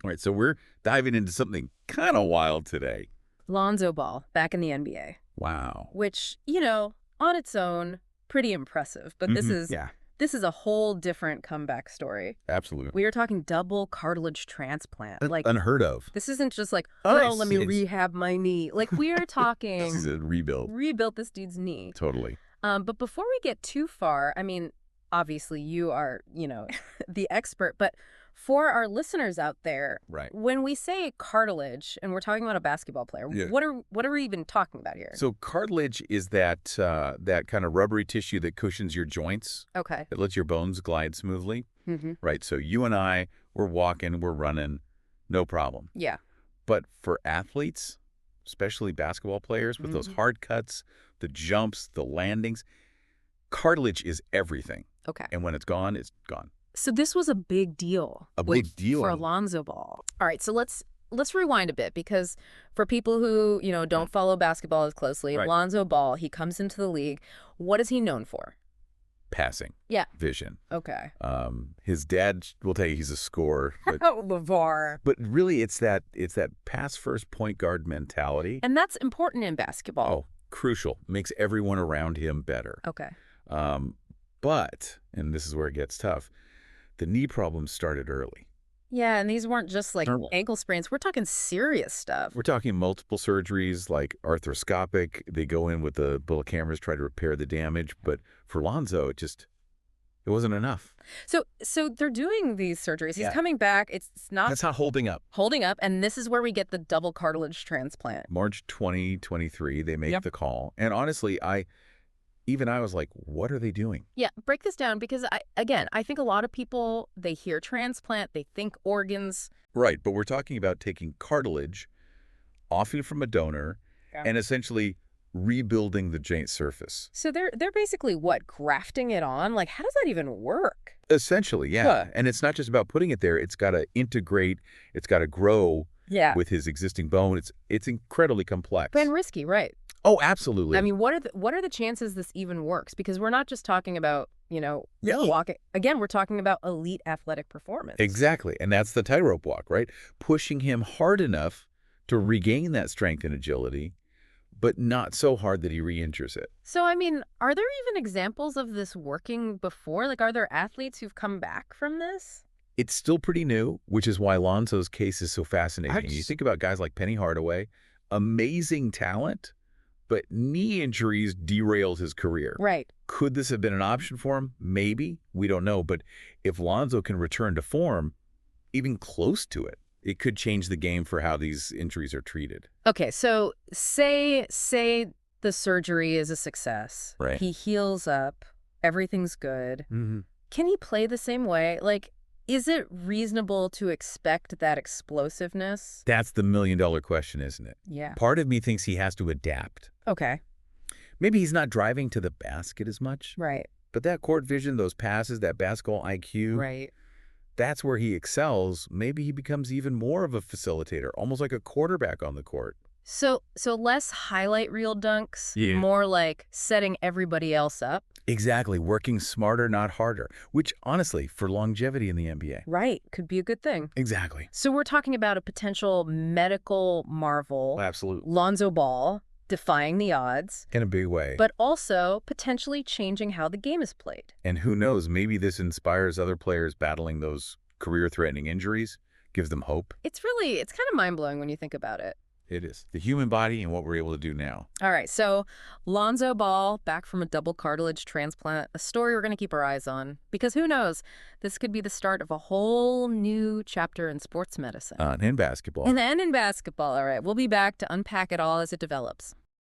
All right, so we're diving into something kind of wild today. Lonzo Ball, back in the NBA, Wow. which, on its own, pretty impressive. But this is Yeah, this is a whole different comeback story. absolutely. We are talking double cartilage transplant. Like, Unheard of. this isn't just like, Oh, oh, let me it's rehab my knee. Like, we are this is talking a rebuild. rebuilt this dude's knee. Totally. But before we get too far, I mean, obviously you are, the expert, but for our listeners out there, Right. when we say cartilage and we're talking about a basketball player, Yeah. what are we even talking about here? So cartilage is that kind of rubbery tissue that cushions your joints. Okay. It lets your bones glide smoothly. Mm-hmm. Right. So you and I, we're walking, we're running, no problem. Yeah. But for athletes, especially basketball players, with those hard cuts, the jumps, the landings, cartilage is everything. Okay. And when it's gone, it's gone. So this was a big deal. A big deal. For Lonzo Ball. All right, so let's rewind a bit, because for people who, don't follow basketball as closely, Right. Lonzo Ball, he comes into the league. What is he known for? Passing. Yeah. Vision. Okay. His dad will tell you he's a scorer, but, Oh, LeVar. but really it's that pass first point guard mentality. And that's important in basketball. Oh, crucial. Makes everyone around him better. Okay. But, and this is where it gets tough, the knee problems started early. Yeah, and these weren't just like Early. ankle sprains. We're talking serious stuff. We're talking multiple surgeries, like arthroscopic. They go in with the bullet cameras, try to repair the damage. But for Lonzo, it wasn't enough. So they're doing these surgeries. He's Yeah. coming back. It's not That's not holding up. holding up, and this is where we get the double cartilage transplant. March 2023, they make Yep. the call. And honestly, I was like, what are they doing? Yeah, break this down, because I think a lot of people, they hear transplant, they think organs. Right, but we're talking about taking cartilage, often from a donor, Yeah. and essentially rebuilding the joint surface. So they're basically what, grafting it on? Like, how does that even work? Essentially, yeah. Huh. And it's not just about putting it there. It's got to integrate. It's got to grow Yeah. with his existing bone. It's incredibly complex. And risky, right? Oh, absolutely. I mean, what are the chances this even works? Because we're not just talking about, Yeah. walking. Again, we're talking about elite athletic performance. Exactly. And that's the tightrope walk, right? Pushing him hard enough to regain that strength and agility, but not so hard that he re-injures it. So, I mean, are there even examples of this working before? Like, are there athletes who've come back from this? It's still pretty new, which is why Lonzo's case is so fascinating. You think about guys like Penny Hardaway, amazing talent, but knee injuries derailed his career. Right. Could this have been an option for him? Maybe. We don't know. But if Lonzo can return to form, even close to it, it could change the game for how these injuries are treated. Okay, so say the surgery is a success. Right. He heals up. Everything's good. Mm-hmm. Can he play the same way? Like, is it reasonable to expect that explosiveness? That's the million-dollar question, isn't it? Yeah. Part of me thinks he has to adapt. Okay. Maybe he's not driving to the basket as much, Right. but that court vision, those passes, that basketball IQ, Right. that's where he excels. Maybe he becomes even more of a facilitator, almost like a quarterback on the court. So less highlight reel dunks, Yeah. more like setting everybody else up. Exactly. Working smarter, not harder, which honestly, for longevity in the NBA. Right. Could be a good thing. Exactly. So we're talking about a potential medical marvel, Absolutely. Lonzo Ball, defying the odds, In a big way. but also potentially changing how the game is played. And who knows, maybe this inspires other players battling those career-threatening injuries, gives them hope. It's kind of mind-blowing when you think about it. It is. The human body and what we're able to do now. All right, so Lonzo Ball, back from a double cartilage transplant, a story we're going to keep our eyes on. Because who knows, this could be the start of a whole new chapter in sports medicine. And in basketball. And then in basketball. All right, we'll be back to unpack it all as it develops.